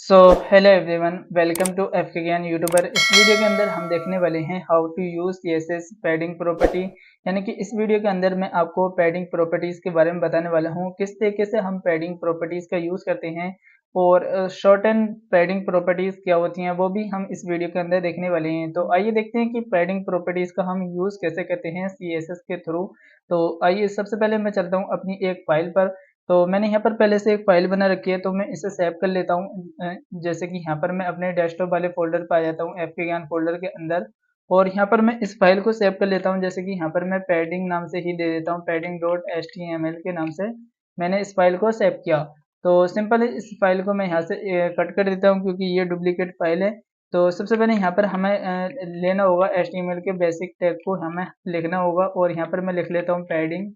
So hello everyone, welcome to F K Gyan YouTuber. इस video के अंदर हम देखने वाले हैं how to use CSS padding property. यानी कि इस वीडियो के अंदर मैं आपको पैडिंग प्रॉपर्टीज के बारे में बताने वाला हूं, किस तरीके से हम पैडिंग प्रॉपर्टीज का यूज करते हैं और शॉर्ट एंड पैडिंग प्रॉपर्टीज क्या होती हैं वो भी हम इस वीडियो के अंदर देखने वाले हैं। तो आइए देखते हैं कि पैडिंग प्रॉपर्टीज का हम यूज कैसे करते हैं सीएसएस के थ्रू। तो आइए सबसे पहले मैं चलता हूँ अपनी एक फाइल पर। तो मैंने यहाँ पर पहले से एक फाइल बना रखी है, तो मैं इसे सेव कर लेता हूँ। जैसे कि यहाँ पर मैं अपने डेस्कटॉप वाले फोल्डर पर आ जाता हूँ, एफ के ज्ञान फोल्डर के अंदर, और यहाँ पर मैं इस फाइल को सेव कर लेता हूँ। जैसे कि यहाँ पर मैं पैडिंग नाम से ही दे देता हूँ, पैडिंग डॉट html के नाम से मैंने इस फाइल को सेव किया। तो सिंपल इस फाइल को मैं यहाँ से कट कर देता हूँ क्योंकि ये डुप्लीकेट फाइल है। तो सबसे पहले यहाँ पर हमें लेना होगा HTML के बेसिक टैग को हमें लिखना होगा, और यहाँ पर मैं लिख लेता हूँ पैडिंग।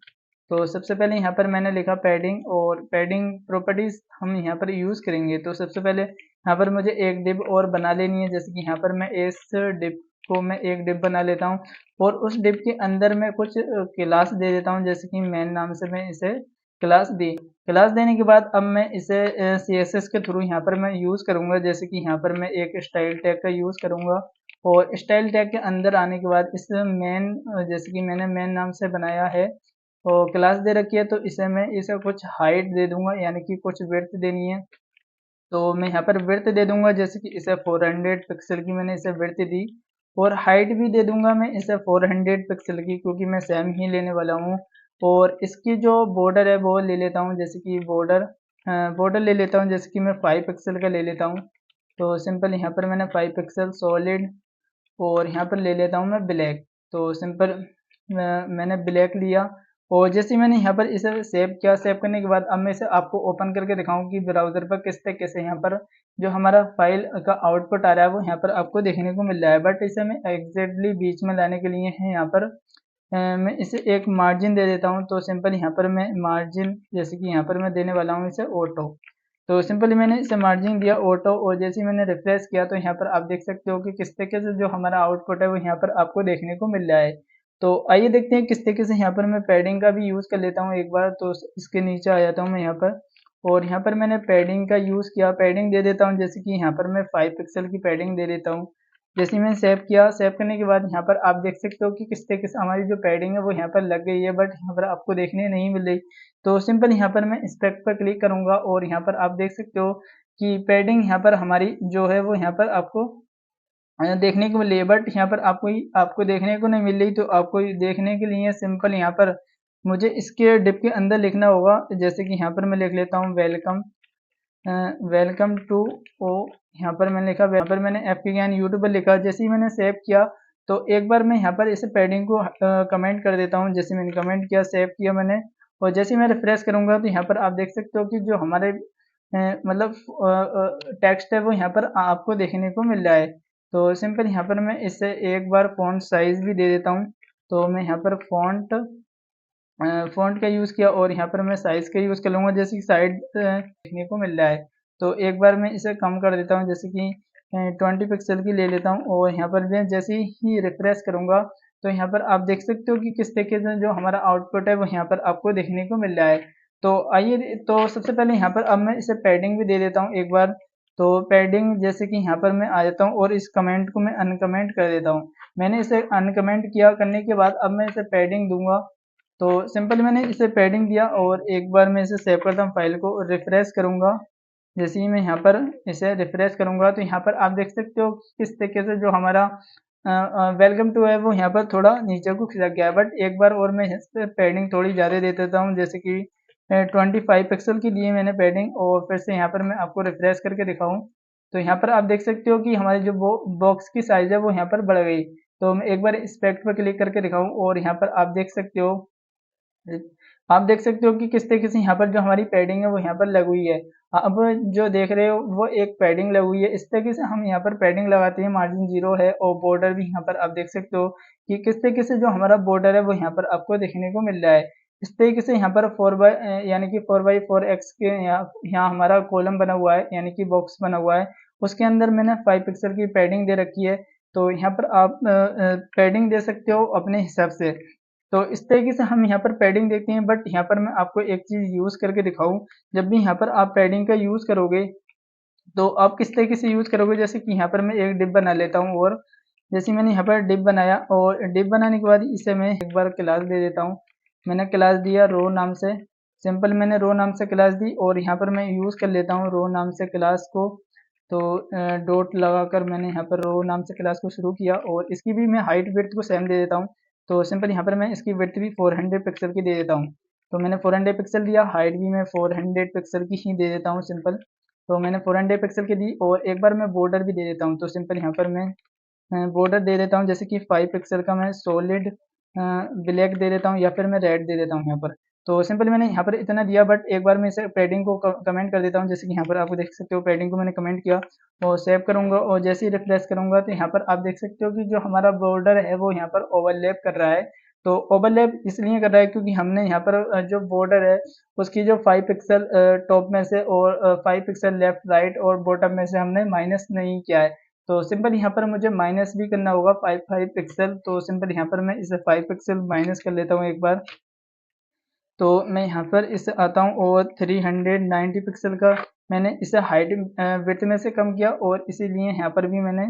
तो सबसे पहले यहाँ पर मैंने लिखा पैडिंग, और पैडिंग प्रॉपर्टीज हम यहाँ पर यूज़ करेंगे। तो सबसे पहले यहाँ पर मुझे एक डिव और बना लेनी है। जैसे कि यहाँ पर मैं इस डिव को मैं एक डिव बना लेता हूँ, और उस डिव के अंदर मैं कुछ क्लास दे देता हूँ। जैसे कि मेन नाम से मैं इसे क्लास दी। क्लास देने के बाद अब मैं इसे CSS के थ्रू यहाँ पर मैं यूज़ करूँगा। जैसे कि यहाँ पर मैं एक स्टाइल टैग का यूज़ करूँगा, और स्टाइल टैग के अंदर आने के बाद इस मेन, जैसे कि मैंने मेन नाम से बनाया है और क्लास दे रखी है, तो इसे कुछ हाइट दे दूंगा, यानी कि कुछ विड्थ देनी है। तो मैं यहाँ पर विड्थ दे दूंगा, जैसे कि इसे 400 पिक्सल की मैंने इसे विड्थ दी, और हाइट भी दे दूंगा मैं इसे 400 पिक्सल की, क्योंकि मैं सेम ही लेने वाला हूँ। और इसकी जो बॉर्डर है वो ले लेता हूँ, जैसे कि बॉर्डर ले लेता हूँ, जैसे कि मैं 5 पिक्सल का ले लेता हूँ। तो सिंपल यहाँ पर मैंने 5 पिक्सल सॉलिड, और यहाँ पर ले लेता हूँ मैं ब्लैक। तो सिंपल मैंने ब्लैक लिया, और जैसे ही मैंने यहाँ पर इसे सेव किया, सेव करने के बाद अब मैं इसे आपको ओपन करके दिखाऊँ कि ब्राउज़र पर किस तरीके से यहाँ पर जो हमारा फाइल का आउटपुट आ रहा है वो यहाँ पर आपको देखने को मिल रहा है। बट इसे मैं एग्जैक्टली बीच में लाने के लिए है यहाँ पर मैं इसे एक मार्जिन दे देता हूँ। तो सिंपल यहाँ पर मैं मार्जिन, जैसे कि यहाँ पर मैं देने वाला हूँ इसे ऑटो। तो सिंपली मैंने इसे मार्जिन दिया ऑटो, और जैसे ही मैंने रिफ्रेश किया तो यहाँ पर आप देख सकते हो कि किस तरीके से जो हमारा आउटपुट है वो यहाँ पर आपको देखने को मिल रहा है। तो आइए देखते हैं किस तरीके से यहाँ पर मैं पैडिंग का भी यूज़ कर लेता हूँ एक बार। तो इसके नीचे आ जाता हूँ मैं यहाँ पर, और यहाँ पर मैंने पैडिंग का यूज़ किया, पैडिंग दे देता हूँ। जैसे कि यहाँ पर मैं 5 पिक्सल की पैडिंग दे देता हूँ। जैसे ही मैंने सेव किया, सेव करने के बाद यहाँ पर आप देख सकते हो कि किस तरीके से हमारी जो पैडिंग है वो यहाँ पर लग गई है, बट यहाँ पर आपको देखने नहीं मिल रही। तो सिंपल यहाँ पर मैं इस पेक पर क्लिक करूँगा, और यहाँ पर आप देख सकते हो कि पैडिंग यहाँ पर हमारी जो है वो यहाँ पर आपको देखने को मिल रही है। बट यहाँ पर आपको देखने को नहीं मिल रही, तो आपको देखने के लिए सिंपल यहाँ पर मुझे इसके डिप के अंदर लिखना होगा। जैसे कि यहाँ पर मैं लिख लेता हूँ वेलकम टू ओ। यहाँ पर मैंने लिखा, यहाँ पर मैंने एफ के ज्ञान यूट्यूब पर लिखा। जैसे ही मैंने सेव किया तो एक बार मैं यहाँ पर इसे पैडिंग को कमेंट कर देता हूँ। जैसे मैंने कमेंट किया, सेव किया मैंने, और जैसे ही मैं रिफ्रेश करूँगा तो यहाँ पर आप देख सकते हो कि जो हमारे मतलब टेक्स्ट है वो यहाँ पर आपको देखने को मिल रहा है। तो सिंपल यहाँ पर मैं इसे एक बार फ़ॉन्ट साइज़ भी दे देता हूँ। तो मैं यहाँ पर फ़ॉन्ट का यूज़ किया, और यहाँ पर मैं साइज़ का यूज़ कर लूँगा, जैसे कि साइड देखने को मिल रहा है। तो एक बार मैं इसे कम कर देता हूँ, जैसे कि 20 पिक्सल की ले लेता हूँ, और यहाँ पर मैं जैसे ही रिफ्रेश करूँगा तो यहाँ पर आप देख सकते हो कि किस तरीके से जो हमारा आउटपुट है वो यहाँ पर आपको देखने को मिल रहा है। तो आइए, तो सबसे पहले यहाँ पर अब मैं इसे पैडिंग भी दे देता हूँ एक बार। तो पैडिंग, जैसे कि यहाँ पर मैं आ जाता हूँ और इस कमेंट को मैं अनकमेंट कर देता हूँ। मैंने इसे अनकमेंट किया, करने के बाद अब मैं इसे पैडिंग दूंगा। तो सिंपल मैंने इसे पैडिंग दिया, और एक बार मैं इसे सेव करता हूँ, फाइल को रिफ्रेश करूँगा। जैसे ही मैं यहाँ पर इसे रिफ्रेश करूँगा तो यहाँ पर आप देख सकते हो कि किस तरीके से जो हमारा वेलकम टू है वो यहाँ पर थोड़ा नीचे को खिसक गया है। बट एक बार और मैं इस पर पैडिंग थोड़ी ज़्यादा दे देता हूँ, जैसे कि 25 पिक्सल की दी है मैंने पैडिंग, और फिर से यहाँ पर मैं आपको रिफ्रेश करके दिखाऊँ तो यहाँ पर आप देख सकते हो कि हमारी जो बॉक्स की साइज़ है वो यहाँ पर बढ़ गई। तो मैं एक बार इस इफेक्ट पर क्लिक करके दिखाऊँ, और यहाँ पर आप देख सकते हो कि किस तरीके से यहाँ पर जो हमारी पैडिंग है वो यहाँ पर लगी हुई है। अब जो देख रहे हो वो एक पैडिंग लगी हुई है, इस तरीके से हम यहाँ पर पैडिंग लगाते हैं। मार्जिन 0 है, और बॉर्डर भी यहाँ पर आप देख सकते हो कि किस तरीके से जो हमारा बॉर्डर है वो यहाँ पर आपको देखने को मिल रहा है। इस तरीके से यहाँ पर 4 यानी कि 4x4 एक्स के यहाँ हमारा कॉलम बना हुआ है, यानी कि बॉक्स बना हुआ है। उसके अंदर मैंने 5 पिक्सल की पैडिंग दे रखी है। तो यहाँ पर आप पैडिंग दे सकते हो अपने हिसाब से। तो इस तरीके से हम यहाँ पर पैडिंग देखते हैं। बट यहाँ पर मैं आपको एक चीज़ यूज़ करके दिखाऊँ, जब भी यहाँ पर आप पैडिंग का यूज़ करोगे तो आप किस तरीके से यूज़ करोगे, जैसे कि यहाँ पर मैं एक डिप बना लेता हूँ और जैसे मैंने यहाँ पर डिप बनाया और डिप बनाने के बाद इसे मैं एक बार क्लास दे देता हूँ। मैंने क्लास दिया रो नाम से, सिंपल मैंने रो नाम से क्लास दी और यहाँ पर मैं यूज़ कर लेता हूँ रो नाम से क्लास को। तो डॉट लगाकर मैंने यहाँ पर रो नाम से क्लास को शुरू किया और इसकी भी मैं हाइट विड्थ को सेम दे देता हूँ। तो सिंपल यहाँ पर मैं इसकी विड्थ भी 400 पिक्सल की दे देता हूँ। तो मैंने 400 पिक्सल दिया, हाइट भी मैं 400 पिक्सल की ही दे देता हूँ सिंपल। तो मैंने 400 पिक्सल की दी और एक बार मैं बॉर्डर भी दे देता हूँ। तो सिंपल यहाँ पर मैं बॉर्डर दे देता हूँ, जैसे कि 5 पिक्सल का मैं सॉलिड ब्लैक दे देता हूँ या फिर मैं रेड दे देता हूँ यहाँ पर। तो सिंपल मैंने यहाँ पर इतना दिया, बट एक बार मैं इसे पैडिंग को कमेंट कर देता हूँ, जैसे कि यहाँ पर आप देख सकते हो पैडिंग को मैंने कमेंट किया और सेव करूँगा और जैसे ही रिफ्रेश करूँगा तो यहाँ पर आप देख सकते हो कि जो हमारा बॉर्डर है वो यहाँ पर ओवरलैप कर रहा है। तो ओवरलैप इसलिए कर रहा है क्योंकि हमने यहाँ पर जो बॉर्डर है उसकी जो 5 पिक्सल टॉप में से और 5 पिक्सल लेफ्ट राइट और बॉटम में से हमने माइनस नहीं किया है। तो सिंपल यहाँ पर मुझे माइनस भी करना होगा 5 पिक्सल। तो सिंपल यहाँ पर मैं इसे 5 पिक्सल माइनस कर लेता हूँ एक बार। तो मैं यहाँ पर इसे आता हूँ और 390 पिक्सल का मैंने इसे हाइट विड्थ में से कम किया और इसीलिए यहाँ पर भी मैंने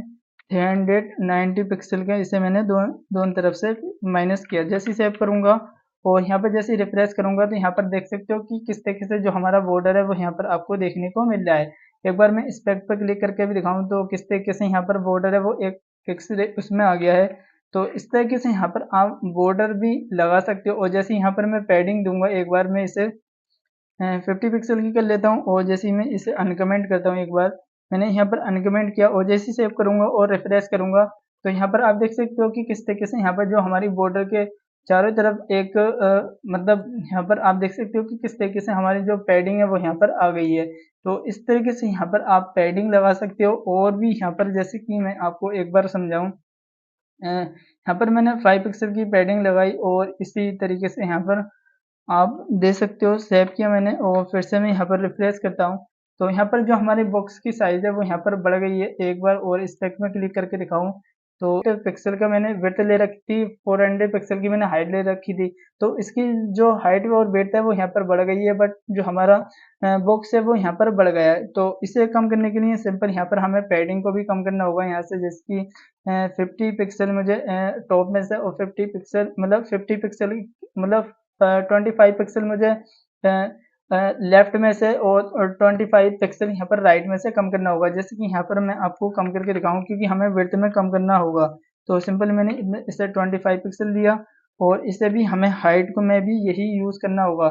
390 पिक्सल का इसे मैंने दोनों तरफ से माइनस किया। जैसे ही सेव करूँगा और यहाँ पर जैसे ही रिफ्रेश करूँगा तो यहाँ पर देख सकते हो कि किस तरीके से जो हमारा बॉर्डर है वो यहाँ पर आपको देखने को मिल रहा है। एक बार मैं इस पेज पर क्लिक करके भी दिखाऊँ तो किस तरीके से यहाँ पर बॉर्डर है वो एक फिक्स उसमें आ गया है। तो इस तरीके से यहाँ पर आप बॉर्डर भी लगा सकते हो और जैसे यहाँ पर मैं पैडिंग दूंगा एक बार मैं इसे 50 पिक्सल की कर लेता हूँ और जैसे ही मैं इसे अनकमेंट करता हूँ एक बार मैंने यहाँ पर अनकमेंट किया और जैसे ही सेव करूँगा और रिफ्रेश करूँगा तो यहाँ पर आप देख सकते हो कि किस तरीके से यहाँ पर जो हमारी बॉर्डर के चारों तरफ एक मतलब यहाँ पर आप देख सकते हो कि किस तरीके से हमारी जो पैडिंग है वो यहाँ पर आ गई है। तो इस तरीके से यहाँ पर आप पैडिंग लगा सकते हो और भी यहाँ पर जैसे कि मैं आपको एक बार समझाऊँ यहाँ पर मैंने 5 पिक्सल की पैडिंग लगाई और इसी तरीके से यहाँ पर आप दे सकते हो। सेव किया मैंने और फिर से मैं यहाँ पर रिफ्रेश करता हूँ तो यहाँ पर जो हमारे बॉक्स की साइज़ है वो यहाँ पर बढ़ गई है। एक बार और इस टेक्स्ट में क्लिक करके दिखाऊँ तो पिक्सल का मैंने विड्थ ले रखी थी, 400 पिक्सल की मैंने हाइट ले रखी थी। तो इसकी जो हाइट और विड्थ है वो यहाँ पर बढ़ गई है, बट जो हमारा बॉक्स है वो यहाँ पर बढ़ गया है। तो इसे कम करने के लिए सिंपल यहाँ पर हमें पैडिंग को भी कम करना होगा यहाँ से, जैसे कि 50 पिक्सल मुझे टॉप में से और 50 पिक्सल मतलब 50 पिक्सल मतलब 25 पिक्सल मुझे लेफ्ट में से और 25 पिक्सल यहाँ पर राइट में से कम करना होगा। जैसे कि यहाँ पर मैं आपको कम करके दिखाऊँ क्योंकि हमें विड्थ में कम करना होगा। तो सिंपल मैंने इसे 25 पिक्सल दिया और इसे भी हमें हाइट को में भी यही यूज़ करना होगा।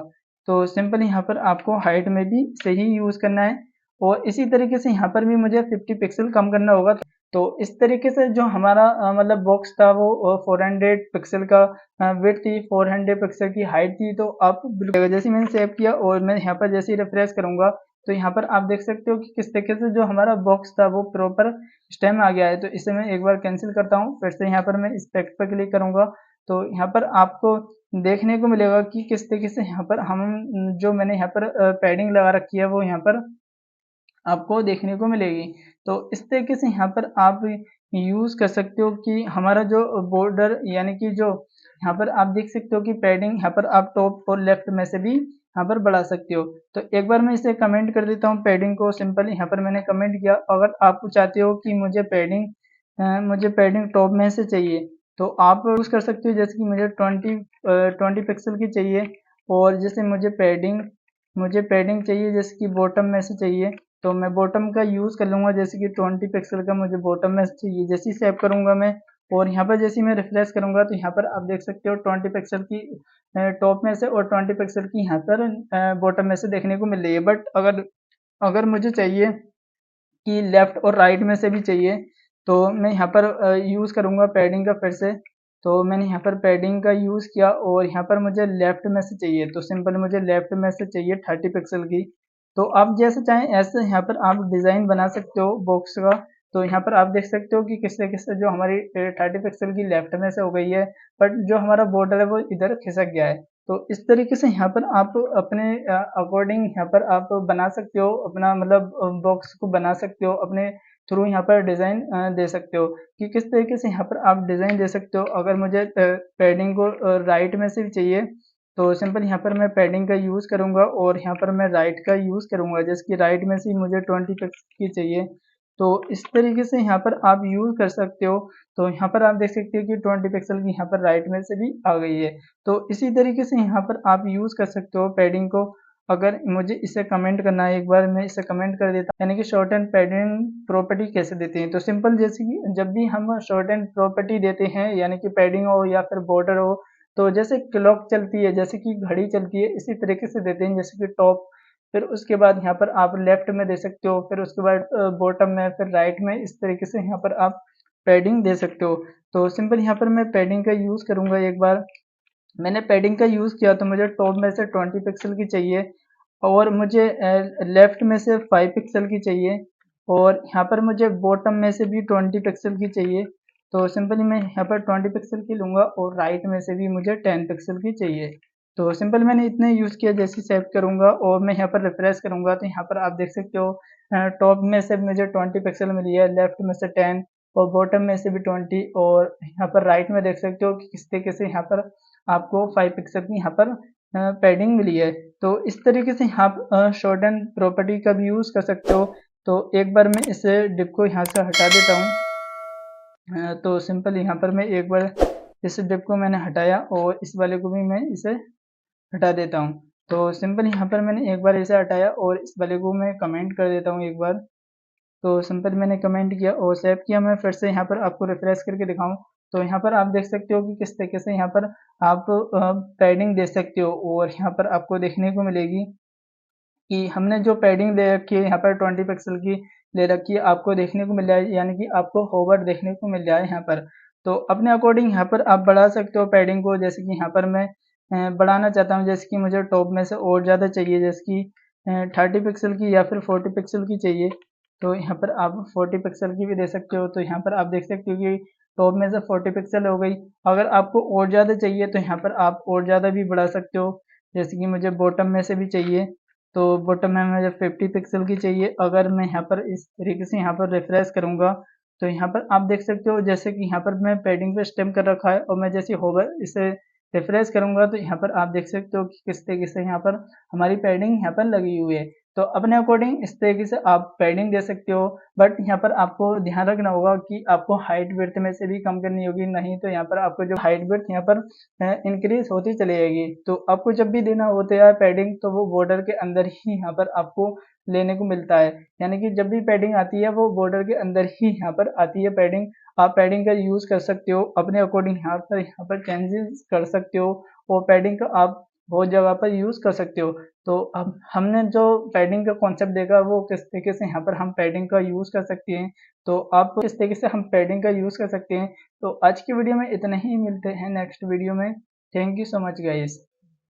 तो सिंपल यहाँ पर आपको हाइट में भी सही यूज़ करना है और इसी तरीके से यहाँ पर भी मुझे 50 पिक्सल कम करना होगा। तो इस तरीके से जो हमारा मतलब बॉक्स था वो 400 पिक्सल का विड्थ थी, 400 पिक्सल की हाइट थी। तो आप बिल्कुल जैसे मैंने सेव किया और मैं यहाँ पर जैसे ही रिफ्रेश करूँगा तो यहाँ पर आप देख सकते हो कि किस तरीके से जो हमारा बॉक्स था वो प्रॉपर स्टेम आ गया है। तो इसे मैं एक बार कैंसिल करता हूँ, फिर से यहाँ पर मैं इस टेक्स्ट पर क्लिक करूँगा तो यहाँ पर आपको देखने को मिलेगा कि किस तरीके से यहाँ पर हम जो मैंने यहाँ पर पैडिंग लगा रखी है वो यहाँ पर आपको देखने को मिलेगी। तो इस तरीके से यहाँ पर आप यूज़ कर सकते हो कि हमारा जो बॉर्डर यानी कि जो यहाँ पर आप देख सकते हो कि पैडिंग यहाँ पर आप टॉप और लेफ्ट में से भी यहाँ पर बढ़ा सकते हो। तो एक बार मैं इसे कमेंट कर देता हूँ पैडिंग को, सिंपल यहाँ पर मैंने कमेंट किया। अगर आप चाहते हो कि मुझे पैडिंग टॉप में से चाहिए तो आप यूज़ कर सकते हो, जैसे कि मुझे 20 पिक्सल की चाहिए और जैसे मुझे पैडिंग चाहिए जैसे कि बॉटम में से चाहिए तो मैं बॉटम का यूज़ कर लूँगा, जैसे कि 20 पिक्सल का मुझे बॉटम में चाहिए। जैसे ही सेव करूँगा मैं और यहाँ पर जैसे ही मैं रिफ्रेश करूँगा तो यहाँ पर आप देख सकते हो 20 पिक्सल की टॉप में से और 20 पिक्सल की यहाँ पर बॉटम में से देखने को मिल रही है। बट अगर अगर मुझे चाहिए कि लेफ्ट और राइट में से भी चाहिए तो मैं यहाँ पर यूज़ करूँगा पैडिंग का फिर से। तो मैंने यहाँ पर पैडिंग का यूज़ किया और यहाँ पर मुझे लेफ्ट में से चाहिए तो सिंपल मुझे लेफ्ट में से चाहिए 30 पिक्सल की। तो आप जैसे चाहें ऐसे यहाँ पर आप डिज़ाइन बना सकते हो बॉक्स का। तो यहाँ पर आप देख सकते हो कि किस तरीके से जो हमारी 30 पिक्सल की लेफ्ट में से हो गई है, बट जो हमारा बॉर्डर है वो इधर खिसक गया है। तो इस तरीके से यहाँ पर आप अपने अकॉर्डिंग यहाँ पर आप बना सकते हो अपना मतलब बॉक्स को बना सकते हो अपने थ्रू यहाँ पर डिज़ाइन दे सकते हो कि किस तरीके से यहाँ पर आप डिज़ाइन दे सकते हो। अगर मुझे पैडिंग को राइट में से भी चाहिए तो सिंपल यहाँ पर मैं पैडिंग का यूज़ करूँगा और यहाँ पर मैं राइट का यूज़ करूँगा, जैसे कि राइट में से मुझे 20 पिक्सल की चाहिए। तो इस तरीके से यहाँ पर आप यूज़ कर सकते हो। तो यहाँ पर आप देख सकते हो कि 20 पिक्सल की यहाँ पर राइट में से भी आ गई है। तो इसी तरीके से यहाँ पर आप यूज़ कर सकते हो पैडिंग को। अगर मुझे इसे कमेंट करना है, एक बार मैं इसे कमेंट कर देता हूँ, यानी कि शॉर्ट एंड पैडिंग प्रॉपर्टी कैसे देते हैं। तो सिंपल जैसे कि जब भी हम शॉर्ट एंड प्रॉपर्टी देते हैं, यानी कि पैडिंग हो या फिर बॉर्डर हो, तो जैसे क्लॉक चलती है, जैसे कि घड़ी चलती है, इसी तरीके से देते हैं। जैसे कि टॉप, फिर उसके बाद यहाँ पर आप लेफ्ट में दे सकते हो, फिर उसके बाद बॉटम में, फिर राइट में, इस तरीके से यहाँ पर आप पैडिंग दे सकते हो। तो सिंपल यहाँ पर मैं पैडिंग का यूज़ करूँगा। एक बार मैंने पैडिंग का यूज़ किया तो मुझे टॉप में से 20 पिक्सल की चाहिए और मुझे लेफ्ट में से 5 पिक्सल की चाहिए और यहाँ पर मुझे बॉटम में से भी 20 पिक्सल की चाहिए। तो सिंपली मैं यहाँ पर 20 पिक्सल की लूँगा और राइट में से भी मुझे 10 पिक्सल की चाहिए। तो सिंपल मैंने इतने यूज़ किया। जैसे सेव करूँगा और मैं यहाँ पर रिफ्रेश करूँगा तो यहाँ पर आप देख सकते हो टॉप में से मुझे 20 पिक्सल मिली है, लेफ्ट में से 10 और बॉटम में से भी 20 और यहाँ पर राइट में देख सकते हो कि किस तरीके से यहाँ पर आपको 5 पिक्सल की यहाँ पर पैडिंग मिली है। तो इस तरीके से आप शॉर्ट एंड प्रॉपर्टी का भी यूज़ कर सकते हो। तो एक बार मैं इस डिप को यहाँ से हटा देता हूँ। तो सिंपल यहाँ पर मैं एक बार इस डिप को मैंने हटाया और इस वाले को भी मैं इसे हटा देता हूँ। तो सिंपल यहाँ पर मैंने एक बार इसे हटाया और इस वाले को मैं कमेंट कर देता हूँ एक बार। तो सिंपल मैंने कमेंट किया और सेव किया। मैं फिर से यहाँ पर आपको रिफ्रेश करके दिखाऊँ तो यहाँ पर आप देख सकते हो कि किस तरीके से यहाँ पर आप पैडिंग दे सकते हो और यहाँ पर आपको देखने को मिलेगी कि हमने जो पैडिंग दे रखी है यहाँ पर 20 पिक्सल की ले रखी है, आपको देखने को मिल रहा है, यानी कि आपको होवर देखने को मिल रहा है यहाँ पर। तो अपने अकॉर्डिंग यहाँ पर आप बढ़ा सकते हो पैडिंग को। जैसे कि यहाँ पर मैं बढ़ाना चाहता हूँ, जैसे कि मुझे टॉप में से और ज़्यादा चाहिए, जैसे कि 30 पिक्सल की या फिर 40 पिक्सल की चाहिए। तो यहाँ पर आप 40 पिक्सल की भी दे सकते हो। तो यहाँ पर आप देख सकते हो कि टॉप में से 40 पिक्सल हो गई। अगर आपको और ज़्यादा चाहिए तो यहाँ पर आप और ज़्यादा भी बढ़ा सकते हो। जैसे कि मुझे बॉटम में से भी चाहिए, तो बॉटम में मुझे 50 पिक्सल की चाहिए। अगर मैं यहाँ पर इस तरीके से यहाँ पर रिफ्रेश करूँगा तो यहाँ पर आप देख सकते हो जैसे कि यहाँ पर मैं पैडिंग पे स्टेम कर रखा है और मैं जैसे होवर इसे रिफ्रेश करूँगा तो यहाँ पर आप देख सकते हो कि किस तरीके से यहाँ पर हमारी पैडिंग यहाँ पर लगी हुई है। तो अपने अकॉर्डिंग इस तरीके से आप पैडिंग दे सकते हो, बट यहाँ पर आपको ध्यान रखना होगा कि आपको हाइट विड्थ में से भी कम करनी होगी, नहीं तो यहाँ पर आपको जो हाइट विड्थ यहाँ पर इंक्रीज होती चली जाएगी। तो आपको जब भी देना होता है पैडिंग तो वो बॉर्डर के अंदर ही यहाँ पर आपको लेने को मिलता है, यानी कि जब भी पैडिंग आती है वो बॉर्डर के अंदर ही यहाँ पर आती है पैडिंग। आप पैडिंग का यूज़ कर सकते हो अपने अकॉर्डिंग, यहाँ पर चेंजेस कर सकते हो और पैडिंग का आप बहुत जगह पर यूज़ कर सकते हो। तो अब हमने जो पैडिंग का कॉन्सेप्ट देखा वो किस तरीके से यहाँ पर हम पैडिंग का यूज़ कर सकते हैं, तो आप किस तरीके से हम पैडिंग का यूज़ कर सकते हैं। तो आज की वीडियो में इतना ही, मिलते हैं नेक्स्ट वीडियो में। Thank you so much guys.